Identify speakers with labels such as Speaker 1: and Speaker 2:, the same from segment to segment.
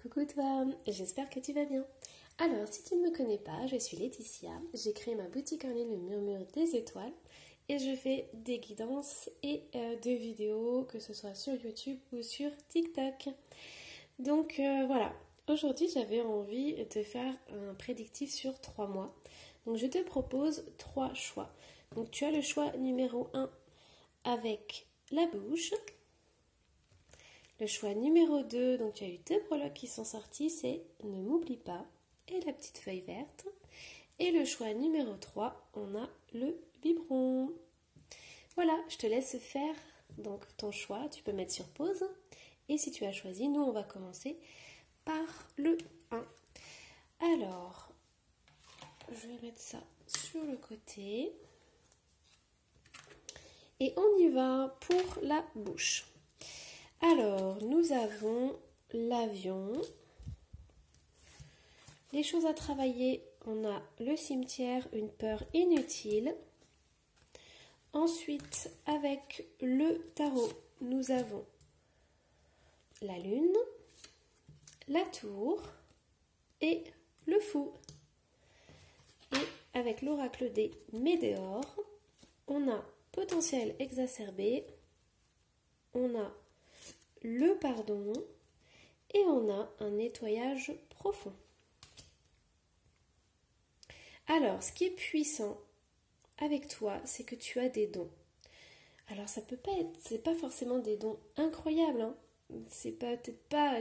Speaker 1: Coucou toi, j'espère que tu vas bien. Alors, si tu ne me connais pas, je suis Laetitia. J'ai créé ma boutique en ligne Le Murmure des Étoiles et je fais des guidances et des vidéos, que ce soit sur YouTube ou sur TikTok. Donc voilà, aujourd'hui j'avais envie de faire un prédictif sur 3 mois. Donc je te propose 3 choix. Donc tu as le choix numéro 1 avec la bouche. Le choix numéro 2, donc tu as eu 2 prologues qui sont sortis, c'est Ne m'oublie pas et la petite feuille verte. Et le choix numéro 3, on a le biberon. Voilà, je te laisse faire donc ton choix, tu peux mettre sur pause. Et si tu as choisi, nous on va commencer par le 1. Alors, je vais mettre ça sur le côté. Et on y va pour la bouche. Alors, nous avons l'avion. Les choses à travailler, on a le cimetière, une peur inutile. Ensuite, avec le tarot, nous avons la lune, la tour et le fou. Et avec l'oracle des Médéores, on a potentiel exacerbé, on a le pardon et on a un nettoyage profond. Alors, ce qui est puissant avec toi, c'est que tu as des dons. Alors, ça peut pas être, c'est pas forcément des dons incroyables, hein. Tu es peut-être pas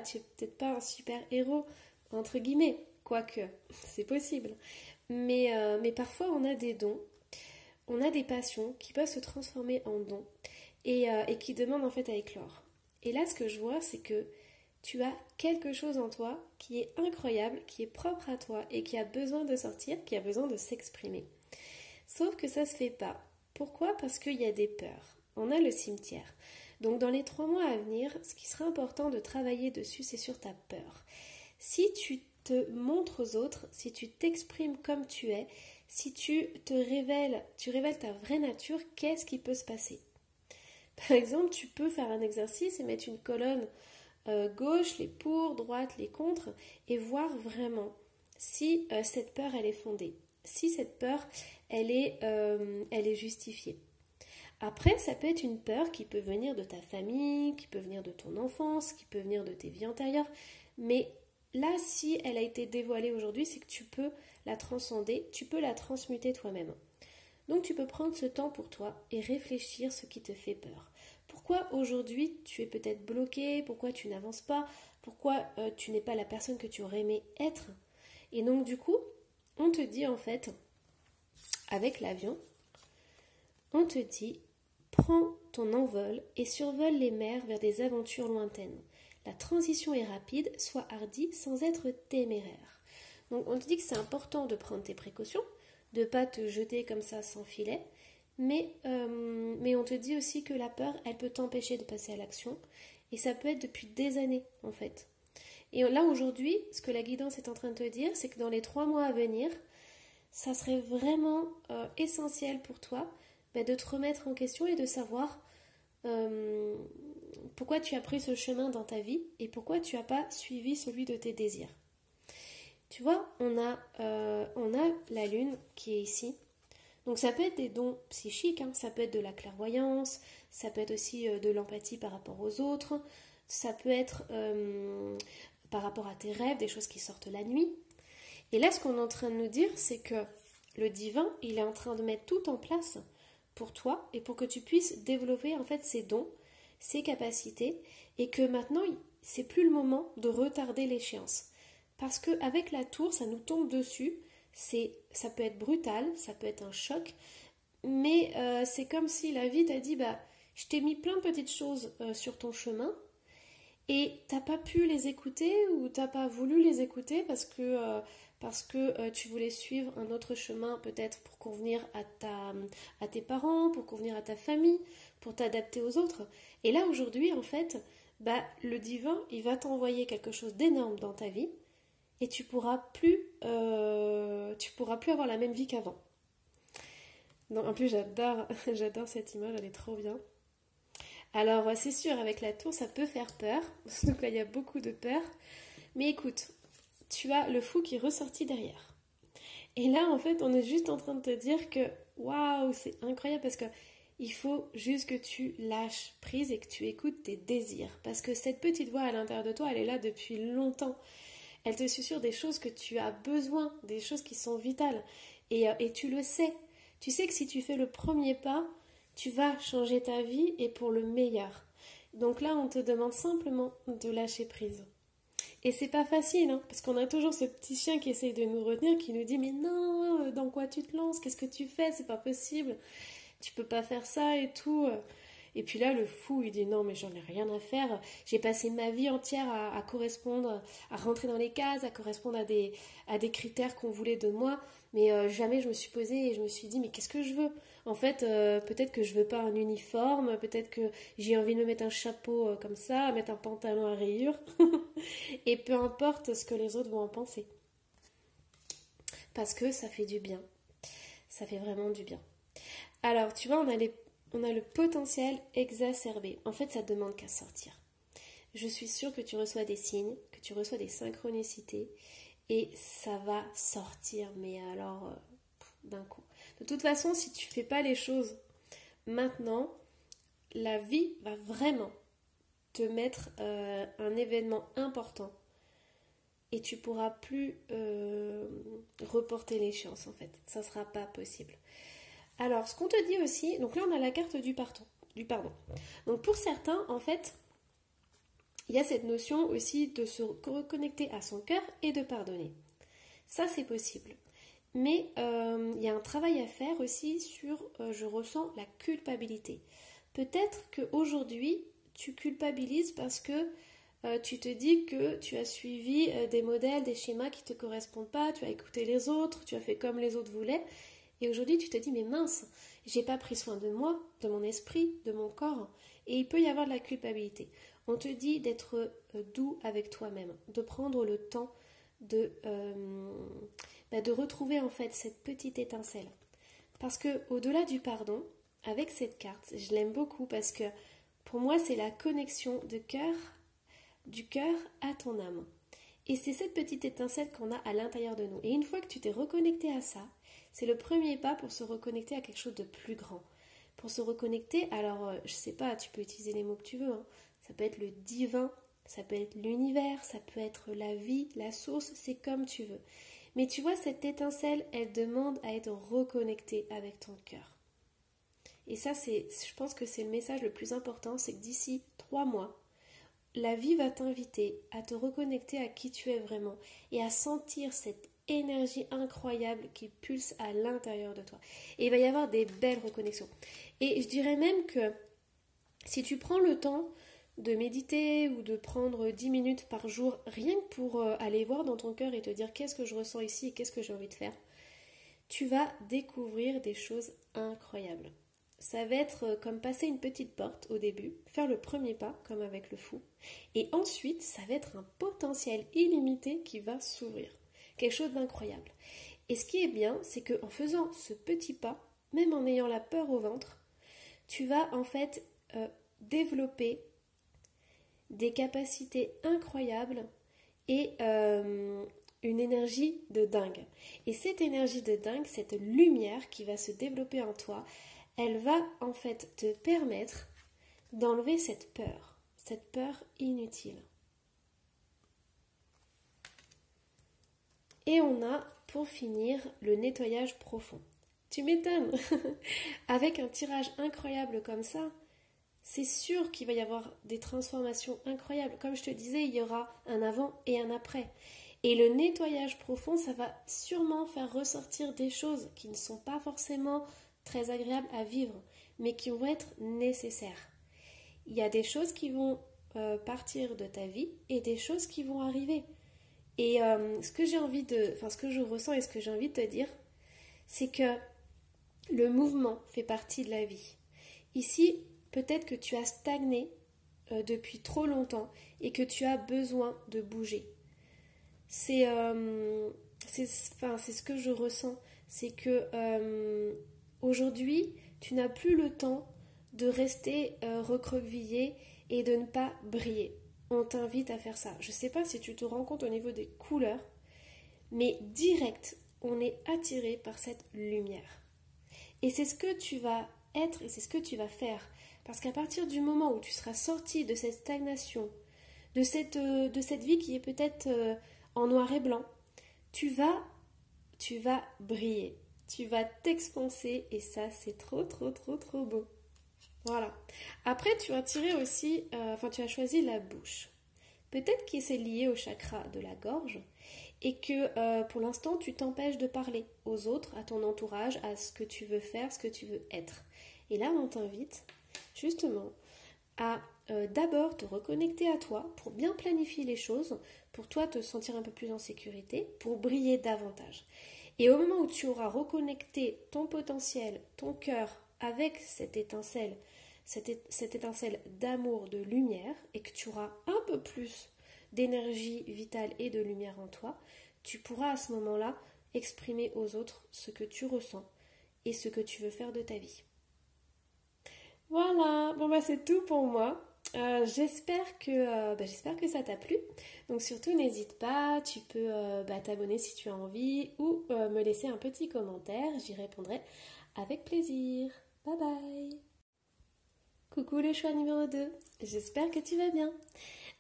Speaker 1: un super héros entre guillemets, quoique c'est possible. Mais parfois, on a des dons, on a des passions qui peuvent se transformer en dons et qui demandent en fait à éclore. Et là, ce que je vois, c'est que tu as quelque chose en toi qui est incroyable, qui est propre à toi et qui a besoin de sortir, qui a besoin de s'exprimer. Sauf que ça ne se fait pas. Pourquoi ? Parce qu'il y a des peurs. On a le cimetière. Donc dans les 3 mois à venir, ce qui sera important de travailler dessus, c'est sur ta peur. Si tu te montres aux autres, si tu t'exprimes comme tu es, si tu révèles ta vraie nature, qu'est-ce qui peut se passer ? Par exemple, tu peux faire un exercice et mettre une colonne gauche, les pour, droite, les contre, et voir vraiment si cette peur, elle est fondée, si cette peur, elle est justifiée. Après, ça peut être une peur qui peut venir de ta famille, qui peut venir de ton enfance, qui peut venir de tes vies antérieures, mais là, si elle a été dévoilée aujourd'hui, c'est que tu peux la transcender, tu peux la transmuter toi-même. Donc tu peux prendre ce temps pour toi et réfléchir ce qui te fait peur. Pourquoi aujourd'hui tu es peut-être bloqué, pourquoi tu n'avances pas, pourquoi tu n'es pas la personne que tu aurais aimé être. Et donc du coup, on te dit en fait, avec l'avion, on te dit, prends ton envol et survole les mers vers des aventures lointaines. La transition est rapide, sois hardi sans être téméraire. Donc on te dit que c'est important de prendre tes précautions, de ne pas te jeter comme ça sans filet, mais on te dit aussi que la peur, elle peut t'empêcher de passer à l'action, et ça peut être depuis des années en fait. Et là aujourd'hui, ce que la guidance est en train de te dire, c'est que dans les 3 mois à venir, ça serait vraiment essentiel pour toi de te remettre en question et de savoir pourquoi tu as pris ce chemin dans ta vie et pourquoi tu n'as pas suivi celui de tes désirs. Tu vois, on a la lune qui est ici. Donc ça peut être des dons psychiques, hein, ça peut être de la clairvoyance, ça peut être aussi de l'empathie par rapport aux autres, ça peut être par rapport à tes rêves, des choses qui sortent la nuit. Et là, ce qu'on est en train de nous dire, c'est que le divin, il est en train de mettre tout en place pour toi et pour que tu puisses développer en fait ces dons, ces capacités, et que maintenant, c'est plus le moment de retarder l'échéance. Parce qu'avec la tour, ça nous tombe dessus, ça peut être brutal, ça peut être un choc, mais c'est comme si la vie t'a dit, je t'ai mis plein de petites choses sur ton chemin, et t'as pas pu les écouter, ou t'as pas voulu les écouter parce que tu voulais suivre un autre chemin, peut-être pour convenir à tes parents, pour convenir à ta famille, pour t'adapter aux autres. Et là, aujourd'hui, en fait, le divin, il va t'envoyer quelque chose d'énorme dans ta vie, et tu pourras plus avoir la même vie qu'avant. Donc, en plus, j'adore cette image, elle est trop bien. Alors, c'est sûr, avec la tour, ça peut faire peur. Donc là, il y a beaucoup de peur. Mais écoute, tu as le fou qui est ressorti derrière. Et là, en fait, on est juste en train de te dire que waouh, c'est incroyable parce que il faut juste que tu lâches prise et que tu écoutes tes désirs. Parce que cette petite voix à l'intérieur de toi, elle est là depuis longtemps. Elle te susurre des choses que tu as besoin, des choses qui sont vitales. Et tu le sais. Tu sais que si tu fais le premier pas, tu vas changer ta vie et pour le meilleur. Donc là, on te demande simplement de lâcher prise. Et c'est pas facile, hein, parce qu'on a toujours ce petit chien qui essaye de nous retenir, qui nous dit mais non, dans quoi tu te lances, qu'est-ce que tu fais, c'est pas possible, tu peux pas faire ça et tout. Et puis là, le fou, il dit non, mais j'en ai rien à faire. J'ai passé ma vie entière à correspondre, à rentrer dans les cases, à correspondre à des critères qu'on voulait de moi. Mais jamais je me suis posée et je me suis dit, mais qu'est-ce que je veux? En fait, peut-être que je veux pas un uniforme, peut-être que j'ai envie de me mettre un chapeau comme ça, mettre un pantalon à rayures. Et peu importe ce que les autres vont en penser. Parce que ça fait du bien. Ça fait vraiment du bien. Alors, tu vois, on a le potentiel exacerbé. En fait, ça ne demande qu'à sortir. Je suis sûre que tu reçois des signes, que tu reçois des synchronicités, et ça va sortir, mais alors d'un coup. De toute façon, si tu ne fais pas les choses maintenant, la vie va vraiment te mettre un événement important et tu pourras plus reporter l'échéance en fait. Ça ne sera pas possible. Alors, ce qu'on te dit aussi, donc là on a la carte du pardon. Donc pour certains, en fait, il y a cette notion aussi de se reconnecter à son cœur et de pardonner. Ça, c'est possible. Mais il y a un travail à faire aussi sur, je ressens la culpabilité. Peut-être qu'aujourd'hui, tu culpabilises parce que tu te dis que tu as suivi des modèles, des schémas qui ne te correspondent pas, tu as écouté les autres, tu as fait comme les autres voulaient. Et aujourd'hui, tu te dis, mais mince, j'ai pas pris soin de moi, de mon esprit, de mon corps. Et il peut y avoir de la culpabilité. On te dit d'être doux avec toi-même, de prendre le temps de retrouver en fait cette petite étincelle. Parce que au-delà du pardon, avec cette carte, je l'aime beaucoup parce que pour moi, c'est la connexion du cœur à ton âme. Et c'est cette petite étincelle qu'on a à l'intérieur de nous. Et une fois que tu t'es reconnecté à ça, c'est le premier pas pour se reconnecter à quelque chose de plus grand. Pour se reconnecter, alors je sais pas, tu peux utiliser les mots que tu veux, hein. Ça peut être le divin, ça peut être l'univers, ça peut être la vie, la source, c'est comme tu veux. Mais tu vois, cette étincelle, elle demande à être reconnectée avec ton cœur. Et ça, je pense que c'est le message le plus important, c'est que d'ici 3 mois, la vie va t'inviter à te reconnecter à qui tu es vraiment et à sentir cette énergie incroyable qui pulse à l'intérieur de toi. Et il va y avoir des belles reconnexions. Et je dirais même que si tu prends le temps de méditer ou de prendre 10 minutes par jour, rien que pour aller voir dans ton cœur et te dire qu'est-ce que je ressens ici et qu'est-ce que j'ai envie de faire, tu vas découvrir des choses incroyables. Ça va être comme passer une petite porte au début, faire le premier pas comme avec le fou, et ensuite ça va être un potentiel illimité qui va s'ouvrir. Quelque chose d'incroyable. Et ce qui est bien, c'est qu'en faisant ce petit pas, même en ayant la peur au ventre, tu vas en fait développer des capacités incroyables et une énergie de dingue. Et cette énergie de dingue, cette lumière qui va se développer en toi, elle va en fait te permettre d'enlever cette peur inutile. Et on a, pour finir, le nettoyage profond. Tu m'étonnes. Avec un tirage incroyable comme ça, c'est sûr qu'il va y avoir des transformations incroyables. Comme je te disais, il y aura un avant et un après. Et le nettoyage profond, ça va sûrement faire ressortir des choses qui ne sont pas forcément très agréables à vivre, mais qui vont être nécessaires. Il y a des choses qui vont partir de ta vie et des choses qui vont arriver. Et ce que je ressens et ce que j'ai envie de te dire, c'est que le mouvement fait partie de la vie. Ici, peut-être que tu as stagné depuis trop longtemps et que tu as besoin de bouger. C'est ce que je ressens. C'est que aujourd'hui, tu n'as plus le temps de rester recroquevillé et de ne pas briller. on t'invite à faire ça. Je sais pas si tu te rends compte au niveau des couleurs, mais direct, on est attiré par cette lumière. Et c'est ce que tu vas être et c'est ce que tu vas faire. Parce qu'à partir du moment où tu seras sorti de cette stagnation, de cette vie qui est peut-être en noir et blanc, tu vas briller. Tu vas t'expanser et ça, c'est trop, trop, trop, trop beau. Voilà. Après, tu vas tirer aussi, tu as choisi la bouche. Peut-être que c'est lié au chakra de la gorge et que pour l'instant, tu t'empêches de parler aux autres, à ton entourage, à ce que tu veux faire, ce que tu veux être. Et là, on t'invite justement à d'abord te reconnecter à toi pour bien planifier les choses, pour toi te sentir un peu plus en sécurité, pour briller davantage. Et au moment où tu auras reconnecté ton potentiel, ton cœur avec cette étincelle d'amour, de lumière, et que tu auras un peu plus d'énergie vitale et de lumière en toi, tu pourras à ce moment-là exprimer aux autres ce que tu ressens et ce que tu veux faire de ta vie. Voilà, bon bah c'est tout pour moi. J'espère que ça t'a plu. Donc surtout n'hésite pas, tu peux t'abonner si tu as envie ou me laisser un petit commentaire, j'y répondrai avec plaisir. Bye bye. Coucou le choix numéro 2, j'espère que tu vas bien.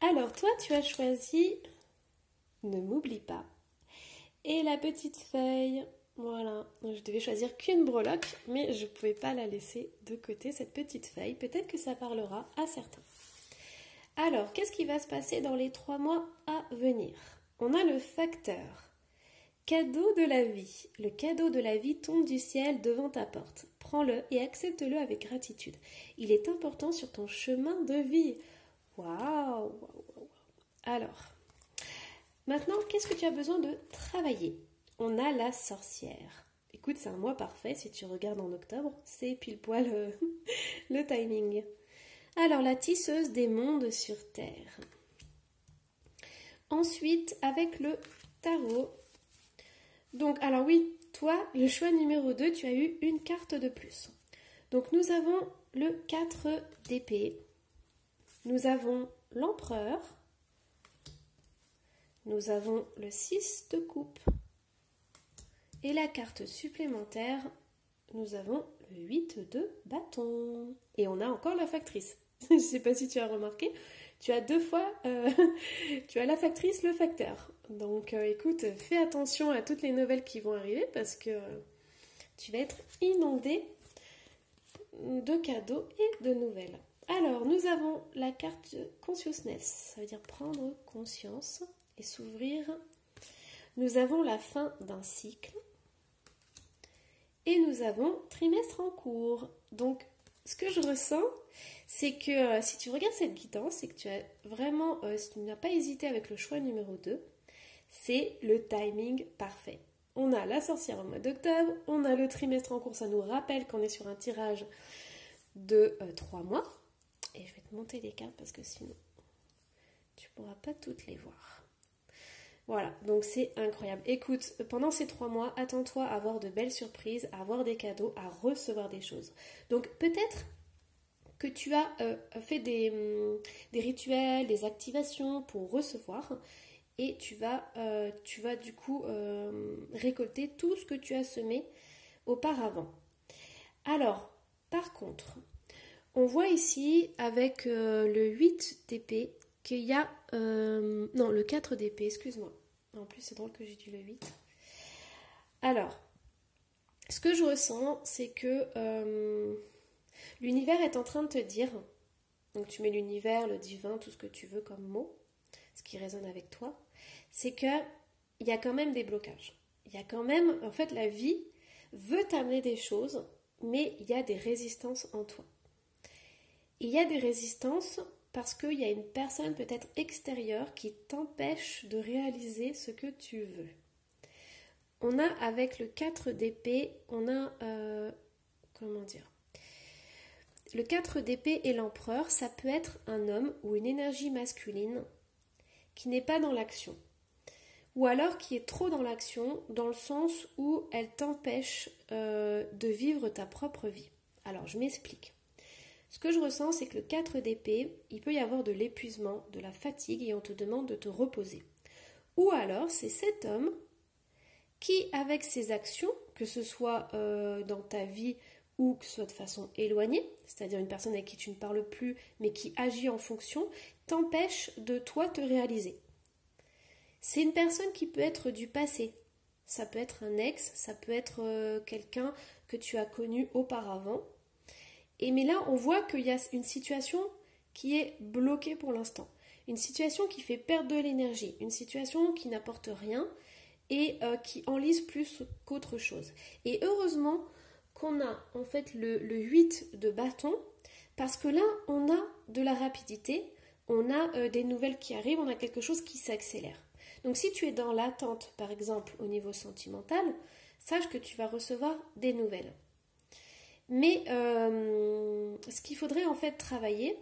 Speaker 1: Alors toi tu as choisi Ne m'oublie pas et la petite feuille. Voilà, je devais choisir qu'une breloque, mais je ne pouvais pas la laisser de côté, cette petite feuille. Peut-être que ça parlera à certains. Alors, qu'est-ce qui va se passer dans les 3 mois à venir? On a le facteur. Cadeau de la vie. Le cadeau de la vie tombe du ciel devant ta porte. Prends-le et accepte-le avec gratitude. Il est important sur ton chemin de vie. Waouh! Alors, maintenant, qu'est-ce que tu as besoin de travailler? On a la sorcière. Écoute, c'est un mois parfait. Si tu regardes en octobre, c'est pile poil le timing. Alors, la tisseuse des mondes sur Terre. Ensuite, avec le tarot. Donc, alors oui, toi, le choix numéro 2, tu as eu une carte de plus. Donc, nous avons le 4 d'épée. Nous avons l'empereur. Nous avons le 6 de coupe. Et la carte supplémentaire, nous avons le 8 de bâton. Et on a encore la factrice. Je ne sais pas si tu as remarqué, tu as 2 fois, tu as la factrice, le facteur. Donc écoute, fais attention à toutes les nouvelles qui vont arriver parce que tu vas être inondé de cadeaux et de nouvelles. Alors, nous avons la carte Consciousness, ça veut dire prendre conscience et s'ouvrir. Nous avons la fin d'un cycle. Et nous avons trimestre en cours. Donc, ce que je ressens, c'est que si tu regardes cette guidance, c'est que tu as vraiment, si tu n'as pas hésité avec le choix numéro 2, c'est le timing parfait. On a la sorcière au mois d'octobre, on a le trimestre en cours, ça nous rappelle qu'on est sur un tirage de 3 mois. Et je vais te monter les cartes parce que sinon, tu ne pourras pas toutes les voir. Voilà, donc c'est incroyable. Écoute, pendant ces 3 mois, attends-toi à avoir de belles surprises, à avoir des cadeaux, à recevoir des choses. Donc peut-être que tu as fait des rituels, des activations pour recevoir et tu vas du coup récolter tout ce que tu as semé auparavant. Alors, par contre, on voit ici avec le 8 d'épée qu'il y a... non, le 4 d'épée, excuse-moi. En plus, c'est drôle que j'ai dit le 8. Alors, ce que je ressens, c'est que l'univers est en train de te dire, donc tu mets l'univers, le divin, tout ce que tu veux comme mot, ce qui résonne avec toi, c'est qu'il y a quand même des blocages. Il y a quand même, en fait, la vie veut t'amener des choses, mais il y a des résistances en toi. Il y a des résistances parce qu'il y a une personne peut-être extérieure qui t'empêche de réaliser ce que tu veux. On a avec le 4 d'épée, on a, comment dire, le 4 d'épée et l'empereur, ça peut être un homme ou une énergie masculine qui n'est pas dans l'action. Ou alors qui est trop dans l'action, dans le sens où elle t'empêche de vivre ta propre vie. Alors, je m'explique. Ce que je ressens, c'est que le 4 d'épée, il peut y avoir de l'épuisement, de la fatigue et on te demande de te reposer. Ou alors, c'est cet homme qui, avec ses actions, que ce soit dans ta vie ou que ce soit de façon éloignée, c'est-à-dire une personne avec qui tu ne parles plus mais qui agit en fonction, t'empêche de toi te réaliser. C'est une personne qui peut être du passé. Ça peut être un ex, ça peut être quelqu'un que tu as connu auparavant. Mais là, on voit qu'il y a une situation qui est bloquée pour l'instant. Une situation qui fait perdre de l'énergie. Une situation qui n'apporte rien et qui enlise plus qu'autre chose. Et heureusement qu'on a en fait le 8 de bâton parce que là, on a de la rapidité, on a des nouvelles qui arrivent, on a quelque chose qui s'accélère. Donc si tu es dans l'attente, par exemple, au niveau sentimental, sache que tu vas recevoir des nouvelles. Mais ce qu'il faudrait en fait travailler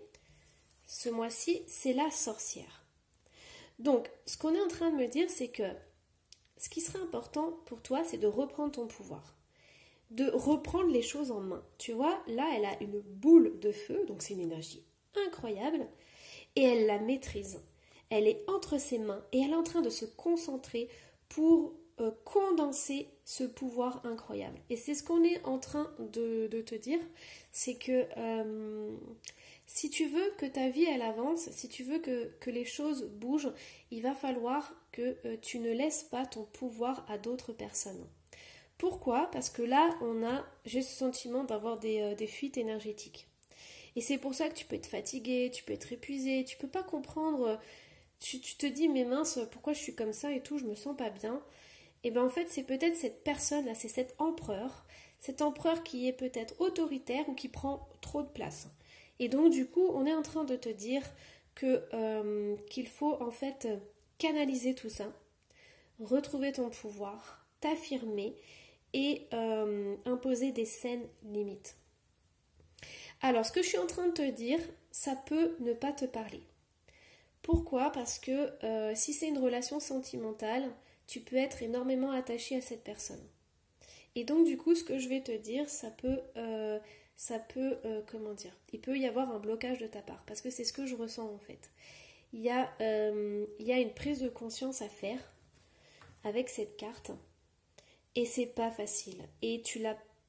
Speaker 1: ce mois-ci, c'est la sorcière. Donc, ce qu'on est en train de me dire, c'est que ce qui serait important pour toi, c'est de reprendre ton pouvoir. De reprendre les choses en main. Tu vois, là, elle a une boule de feu, donc c'est une énergie incroyable, et elle la maîtrise. Elle est entre ses mains et elle est en train de se concentrer pour condenser ce pouvoir incroyable. Et c'est ce qu'on est en train de te dire, c'est que si tu veux que ta vie elle avance, si tu veux que les choses bougent, il va falloir que tu ne laisses pas ton pouvoir à d'autres personnes. Pourquoi? Parce que là, j'ai ce sentiment d'avoir des fuites énergétiques. Et c'est pour ça que tu peux être fatigué, tu peux être épuisé, tu peux pas comprendre, tu te dis mais mince, pourquoi je suis comme ça et tout, je me sens pas bien. Et bien en fait, c'est peut-être cette personne-là, c'est cet empereur qui est peut-être autoritaire ou qui prend trop de place. Et donc du coup, on est en train de te dire qu'il faut en fait canaliser tout ça, retrouver ton pouvoir, t'affirmer et imposer des saines limites. Alors, ce que je suis en train de te dire, ça peut ne pas te parler. Pourquoi? Parce que si c'est une relation sentimentale, tu peux être énormément attaché à cette personne. Et donc, du coup, ce que je vais te dire, comment dire, il peut y avoir un blocage de ta part, parce que c'est ce que je ressens en fait. Il y a une prise de conscience à faire avec cette carte, et c'est pas facile. Et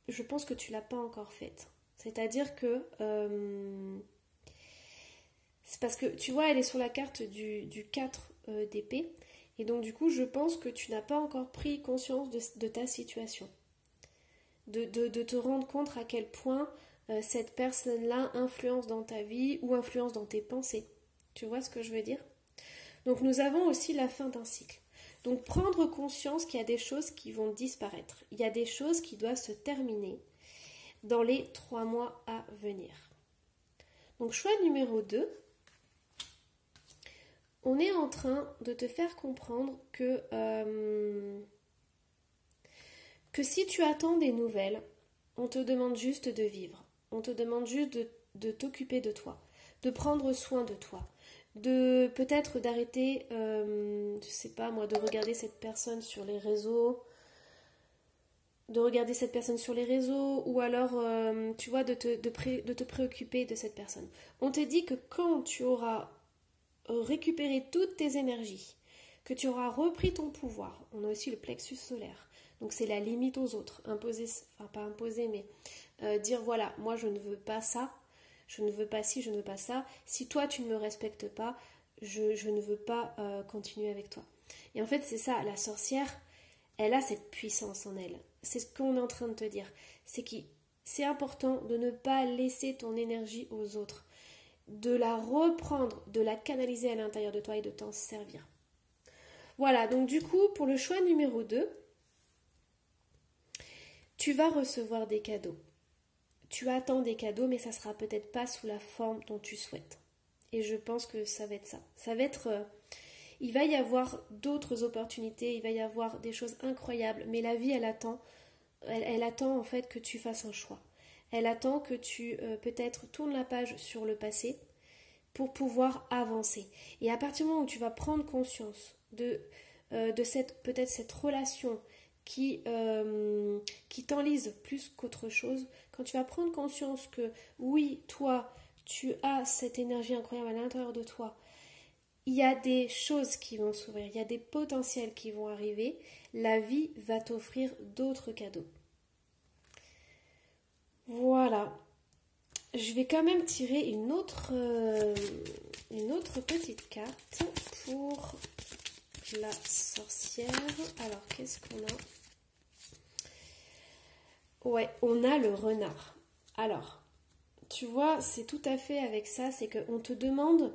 Speaker 1: je pense que tu l'as pas encore faite. C'est-à-dire que c'est parce que tu vois, elle est sur la carte du 4 d'épée, et donc du coup, je pense que tu n'as pas encore pris conscience de ta situation. De te rendre compte à quel point cette personne-là influence dans ta vie ou influence dans tes pensées. Tu vois ce que je veux dire? Donc nous avons aussi la fin d'un cycle. Donc prendre conscience qu'il y a des choses qui vont disparaître. Il y a des choses qui doivent se terminer dans les 3 mois à venir. Donc choix numéro 2, on est en train de te faire comprendre que si tu attends des nouvelles, on te demande juste de vivre. On te demande juste de t'occuper de toi, de prendre soin de toi, de peut-être d'arrêter, je sais pas moi, de regarder cette personne sur les réseaux, ou alors, tu vois, de te préoccuper de cette personne. On te dit que quand tu auras récupéré toutes tes énergies, que tu auras repris ton pouvoir, on a aussi le plexus solaire, donc c'est la limite aux autres, imposer, enfin pas imposer, mais dire voilà, moi je ne veux pas ça, je ne veux pas ci, je ne veux pas ça, si toi tu ne me respectes pas, je ne veux pas continuer avec toi. Et en fait c'est ça, la sorcière, elle a cette puissance en elle. C'est ce qu'on est en train de te dire. C'est important de ne pas laisser ton énergie aux autres, de la reprendre, de la canaliser à l'intérieur de toi et de t'en servir. Voilà, donc du coup, pour le choix numéro 2, tu vas recevoir des cadeaux. Tu attends des cadeaux, mais ça sera peut-être pas sous la forme dont tu souhaites. Et je pense que ça va être ça. Ça va être... il va y avoir d'autres opportunités, il va y avoir des choses incroyables, mais la vie, elle attend en fait que tu fasses un choix. Elle attend que tu peut-être tournes la page sur le passé pour pouvoir avancer. Et à partir du moment où tu vas prendre conscience de peut-être cette relation qui t'enlise plus qu'autre chose, quand tu vas prendre conscience que oui, toi, tu as cette énergie incroyable à l'intérieur de toi, il y a des choses qui vont s'ouvrir, il y a des potentiels qui vont arriver, la vie va t'offrir d'autres cadeaux. Voilà. Je vais quand même tirer une autre petite carte pour la sorcière. Alors, qu'est-ce qu'on a? Ouais, on a le renard. Alors, tu vois, c'est tout à fait avec ça, c'est qu'on te demande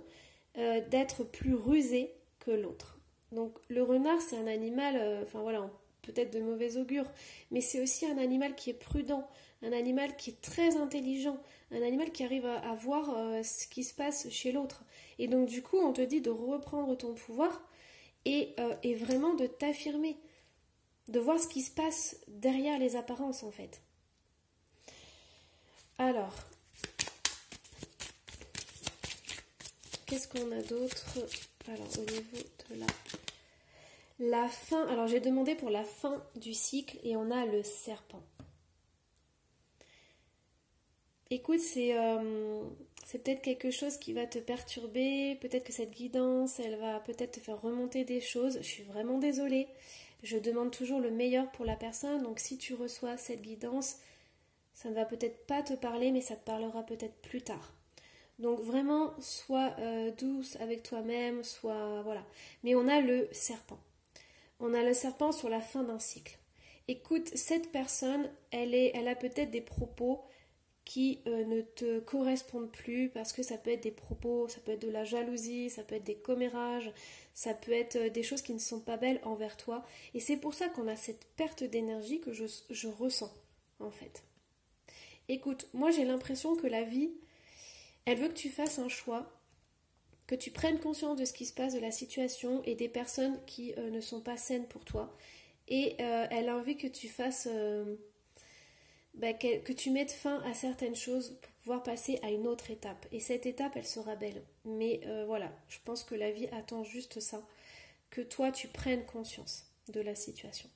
Speaker 1: d'être plus rusé que l'autre. Donc, le renard, c'est un animal, enfin voilà, peut-être de mauvais augure, mais c'est aussi un animal qui est prudent, un animal qui est très intelligent, un animal qui arrive à voir ce qui se passe chez l'autre. Et donc, du coup, on te dit de reprendre ton pouvoir et vraiment de t'affirmer, de voir ce qui se passe derrière les apparences, en fait. Alors, qu'est-ce qu'on a d'autre? Alors, au niveau de la fin, alors j'ai demandé pour la fin du cycle et on a le serpent. Écoute, c'est peut-être quelque chose qui va te perturber, peut-être que cette guidance, elle va peut-être te faire remonter des choses. Je suis vraiment désolée, je demande toujours le meilleur pour la personne, donc si tu reçois cette guidance, ça ne va peut-être pas te parler, mais ça te parlera peut-être plus tard. Donc vraiment, sois douce avec toi-même, voilà. Mais on a le serpent. On a le serpent sur la fin d'un cycle. Écoute, cette personne, elle a peut-être des propos qui ne te correspondent plus parce que ça peut être des propos, ça peut être de la jalousie, ça peut être des commérages, ça peut être des choses qui ne sont pas belles envers toi. Et c'est pour ça qu'on a cette perte d'énergie que je ressens, en fait. Écoute, moi j'ai l'impression que la vie, elle veut que tu fasses un choix, que tu prennes conscience de ce qui se passe, de la situation et des personnes qui ne sont pas saines pour toi. Et elle a envie que tu fasses, que tu mettes fin à certaines choses pour pouvoir passer à une autre étape. Et cette étape, elle sera belle. Mais voilà, je pense que la vie attend juste ça, que toi, tu prennes conscience de la situation.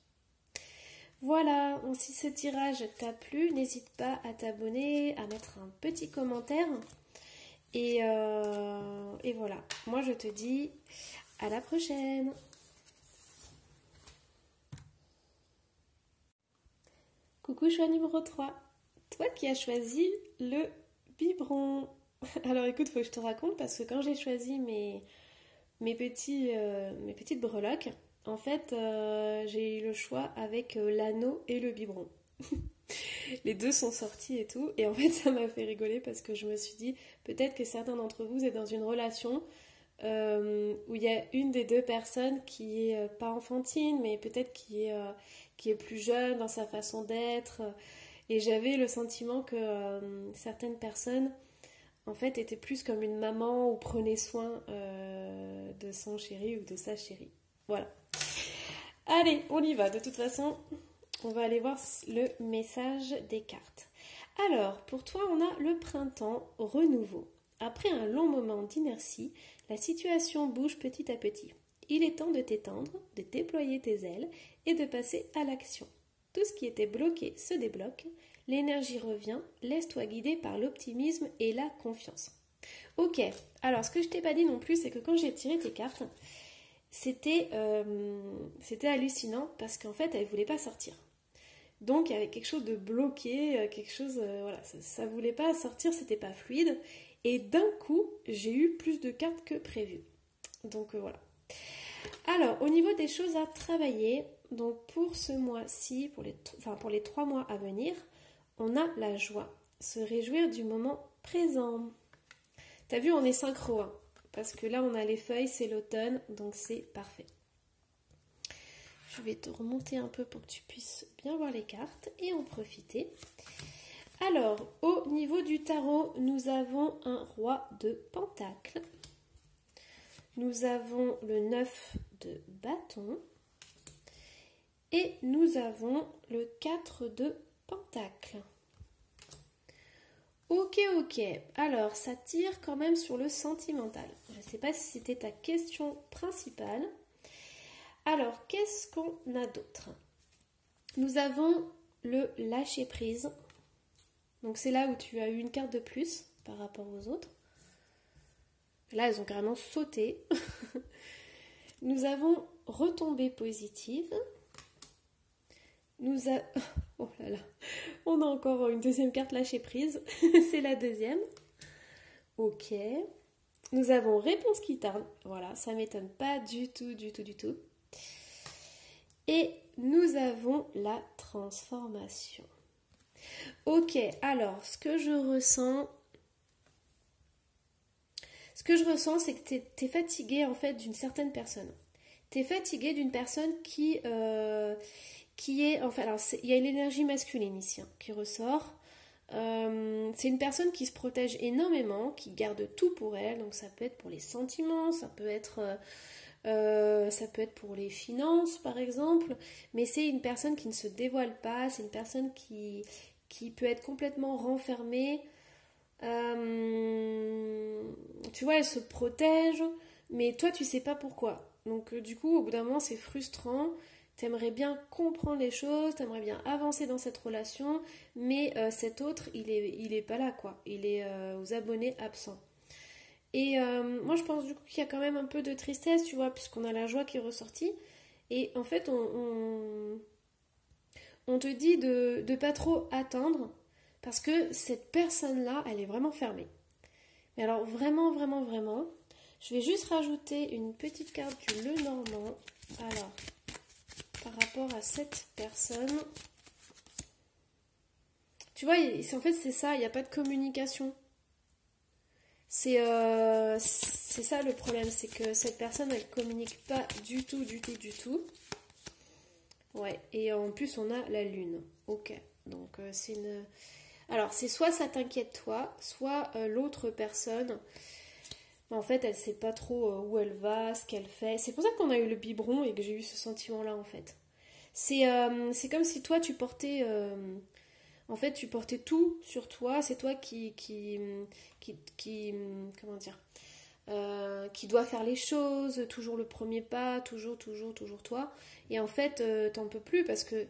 Speaker 1: Voilà, si ce tirage t'a plu, n'hésite pas à t'abonner, à mettre un petit commentaire. Et voilà, moi je te dis à la prochaine. Coucou choix numéro 3, toi qui as choisi le biberon. Alors écoute, faut que je te raconte parce que quand j'ai choisi mes petites breloques, en fait j'ai eu le choix avec l'anneau et le biberon. Les deux sont sortis et tout, et en fait ça m'a fait rigoler parce que je me suis dit peut-être que certains d'entre vous êtes dans une relation où il y a une des deux personnes qui est pas enfantine, mais peut-être qui est plus jeune dans sa façon d'être, et j'avais le sentiment que certaines personnes en fait étaient plus comme une maman ou prenaient soin de son chéri ou de sa chérie. Voilà. Allez, on y va, de toute façon. On va aller voir le message des cartes. Alors, pour toi, on a le printemps, renouveau. Après un long moment d'inertie, la situation bouge petit à petit. Il est temps de t'étendre, de déployer tes ailes et de passer à l'action. Tout ce qui était bloqué se débloque, l'énergie revient, laisse-toi guider par l'optimisme et la confiance. Ok, alors ce que je t'ai pas dit non plus, c'est que quand j'ai tiré tes cartes, c'était hallucinant parce qu'en fait, elles ne voulaient pas sortir. Donc il y avait quelque chose de bloqué, quelque chose, voilà, ça voulait pas sortir, c'était pas fluide. Et d'un coup, j'ai eu plus de cartes que prévu. Donc voilà. Alors, au niveau des choses à travailler, donc pour ce mois-ci, pour les 3 mois à venir, on a la joie, se réjouir du moment présent. T'as vu, on est synchro, hein, parce que là, on a les feuilles, c'est l'automne, donc c'est parfait. Je vais te remonter un peu pour que tu puisses bien voir les cartes et en profiter. Alors, au niveau du tarot, nous avons un roi de pentacles. Nous avons le 9 de bâton. Et nous avons le 4 de pentacles. Ok. Alors, ça tire quand même sur le sentimental. Je ne sais pas si c'était ta question principale. Alors, qu'est-ce qu'on a d'autre? Nous avons le lâcher prise. Donc c'est là où tu as eu une carte de plus par rapport aux autres. Là, elles ont carrément sauté. Nous avons retombée positive. Oh là là. On a encore une deuxième carte lâcher prise. C'est la deuxième. Ok. Nous avons réponse qui tarde. Voilà, ça m'étonne pas du tout, du tout, du tout. Et nous avons la transformation. Ok, alors ce que je ressens, c'est que tu es fatigué en fait d'une certaine personne. Tu es fatigué d'une personne qui est, enfin, alors il y a l'énergie masculine ici qui ressort. C'est une personne qui se protège énormément, qui garde tout pour elle. Donc ça peut être pour les sentiments, ça peut être pour les finances par exemple. Mais c'est une personne qui ne se dévoile pas. C'est une personne qui peut être complètement renfermée. Tu vois, elle se protège, mais toi tu sais pas pourquoi. Donc du coup, au bout d'un moment, c'est frustrant. T'aimerais bien comprendre les choses, t'aimerais bien avancer dans cette relation, mais cet autre, il est pas là, quoi. Il est aux abonnés absents. Et moi, je pense du coup qu'il y a quand même un peu de tristesse, tu vois, puisqu'on a la joie qui est ressortie. Et en fait, on te dit de pas trop attendre, parce que cette personne-là, elle est vraiment fermée. Mais alors, vraiment, vraiment, vraiment, je vais juste rajouter une petite carte du Lenormand. Alors, par rapport à cette personne. Tu vois, en fait, c'est ça, il n'y a pas de communication. C'est ça le problème, c'est que cette personne, elle communique pas du tout, du tout, du tout. Ouais, et en plus, on a la lune. Ok, donc c'est une... Alors, c'est soit ça t'inquiète toi, soit l'autre personne... En fait, elle sait pas trop où elle va, ce qu'elle fait. C'est pour ça qu'on a eu le biberon et que j'ai eu ce sentiment-là, en fait. C'est comme si toi, tu portais... en fait, tu portais tout sur toi. C'est toi comment dire, qui doit faire les choses, toujours le premier pas, toujours, toujours, toujours toi. Et en fait, t'en peux plus parce que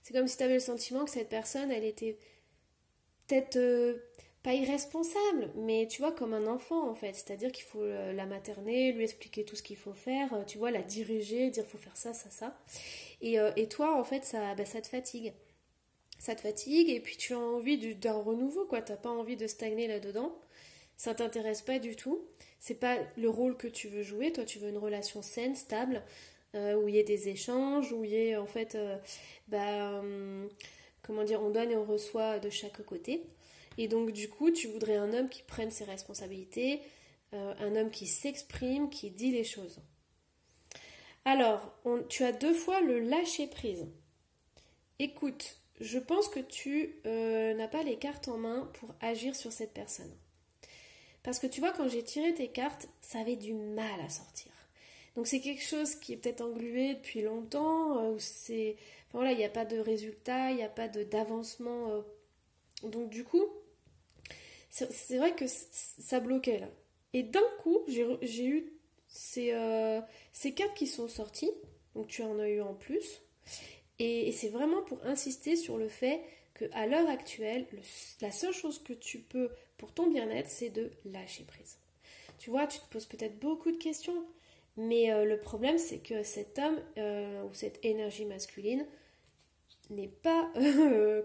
Speaker 1: c'est comme si tu avais le sentiment que cette personne, elle était peut-être pas irresponsable, mais tu vois, comme un enfant en fait. C'est-à-dire qu'il faut la materner, lui expliquer tout ce qu'il faut faire, tu vois, la diriger, dire faut faire ça, ça, ça. Et toi, en fait, ça te fatigue. Ça te fatigue et puis tu as envie d'un renouveau, quoi. T'as pas envie de stagner là-dedans. Ça t'intéresse pas du tout. C'est pas le rôle que tu veux jouer. Toi, tu veux une relation saine, stable, où il y ait des échanges, où il y ait en fait, comment dire, on donne et on reçoit de chaque côté. Et donc, du coup, tu voudrais un homme qui prenne ses responsabilités, un homme qui s'exprime, qui dit les choses. Alors, tu as deux fois le lâcher prise. Écoute, je pense que tu n'as pas les cartes en main pour agir sur cette personne. Parce que tu vois, quand j'ai tiré tes cartes, ça avait du mal à sortir. Donc c'est quelque chose qui est peut-être englué depuis longtemps, où c'est... Enfin voilà, il n'y a pas de résultat, il n'y a pas d'avancement. Donc du coup, c'est vrai que ça bloquait là. Et d'un coup, j'ai eu ces cartes qui sont sorties, donc tu en as eu en plus. Et c'est vraiment pour insister sur le fait qu'à l'heure actuelle, la seule chose que tu peux pour ton bien-être, c'est de lâcher prise. Tu vois, tu te poses peut-être beaucoup de questions, mais le problème, c'est que cet homme ou cette énergie masculine n'est pas,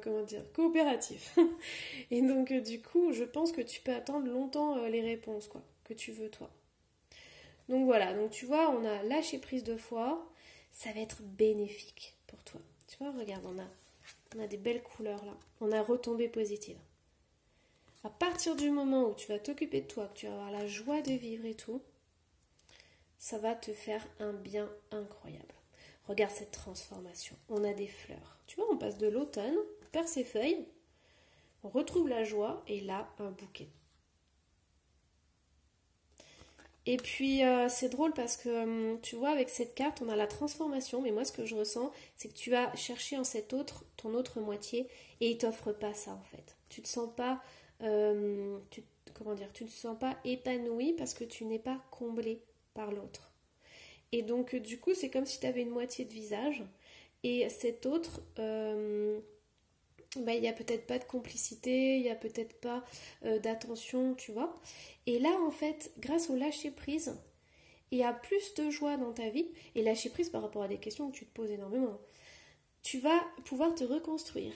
Speaker 1: comment dire, coopératif. Et donc, du coup, je pense que tu peux attendre longtemps les réponses, quoi, que tu veux, toi. Donc voilà, donc tu vois, on a lâché prise 2 fois, ça va être bénéfique pour toi. Tu vois, regarde, on a des belles couleurs là. On a retombé positive. À partir du moment où tu vas t'occuper de toi, que tu vas avoir la joie de vivre et tout, ça va te faire un bien incroyable. Regarde cette transformation. On a des fleurs. Tu vois, on passe de l'automne, on perd ses feuilles, on retrouve la joie et là, un bouquet. Et puis c'est drôle parce que tu vois, avec cette carte, on a la transformation, mais moi ce que je ressens, c'est que tu as cherché en ton autre moitié et il t'offre pas ça en fait. Tu te sens pas, comment dire, tu ne te sens pas épanoui parce que tu n'es pas comblé par l'autre. Et donc du coup, c'est comme si tu avais une moitié de visage et cet autre, il n'y a peut-être pas de complicité, il n'y a peut-être pas d'attention, tu vois. Et là, en fait, grâce au lâcher-prise, il y a plus de joie dans ta vie, et lâcher-prise par rapport à des questions que tu te poses énormément. Tu vas pouvoir te reconstruire.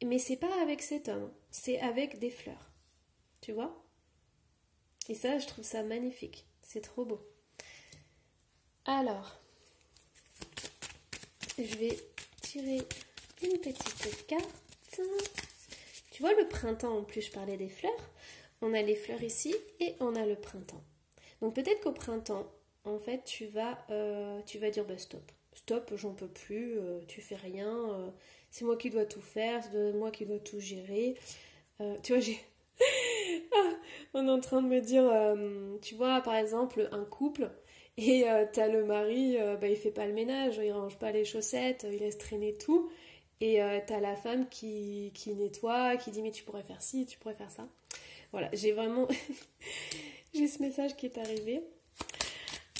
Speaker 1: Mais c'est pas avec cet homme, c'est avec des fleurs. Tu vois? Et ça, je trouve ça magnifique. C'est trop beau. Alors, je vais tirer une petite carte. Tu vois le printemps, en plus je parlais des fleurs. On a les fleurs ici et on a le printemps. Donc peut-être qu'au printemps, en fait, tu vas dire bah, stop. Stop, j'en peux plus, tu fais rien, c'est moi qui dois tout faire, c'est moi qui dois tout gérer. Tu vois, on est en train de me dire, tu vois, par exemple, un couple, et t'as le mari, il fait pas le ménage, il range pas les chaussettes, il laisse traîner tout. Et t'as la femme qui nettoie, qui dit mais tu pourrais faire ci, tu pourrais faire ça. Voilà, j'ai vraiment... j'ai ce message qui est arrivé.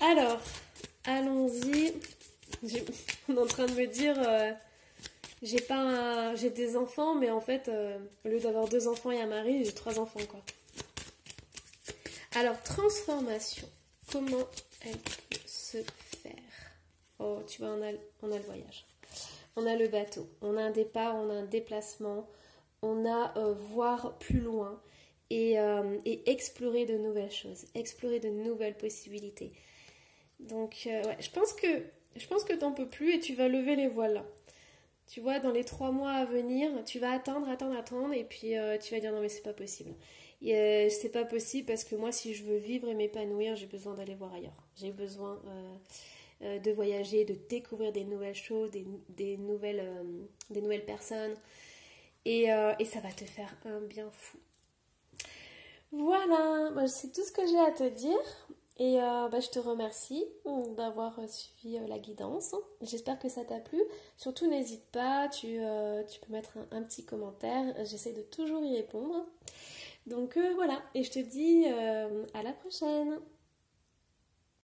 Speaker 1: Alors, allons-y. On est en train de me dire... j'ai des enfants, mais en fait, au lieu d'avoir 2 enfants et un mari, j'ai 3 enfants, quoi. Alors, transformation. Comment elle peut se faire? Oh, tu vois, on a le voyage. On a le bateau, on a un départ, on a un déplacement, on a voir plus loin et explorer de nouvelles choses, explorer de nouvelles possibilités. Donc, ouais, je pense que t'en peux plus et tu vas lever les voiles là. Tu vois, dans les 3 mois à venir, tu vas attendre et puis tu vas dire non mais c'est pas possible. C'est pas possible parce que moi si je veux vivre et m'épanouir, j'ai besoin d'aller voir ailleurs. J'ai besoin... de voyager, de découvrir des nouvelles choses, des nouvelles personnes. Et ça va te faire un bien fou. Voilà, c'est tout ce que j'ai à te dire. Et je te remercie d'avoir suivi la guidance. J'espère que ça t'a plu. Surtout, n'hésite pas, tu peux mettre un petit commentaire. J'essaie de toujours y répondre. Donc voilà, et je te dis à la prochaine.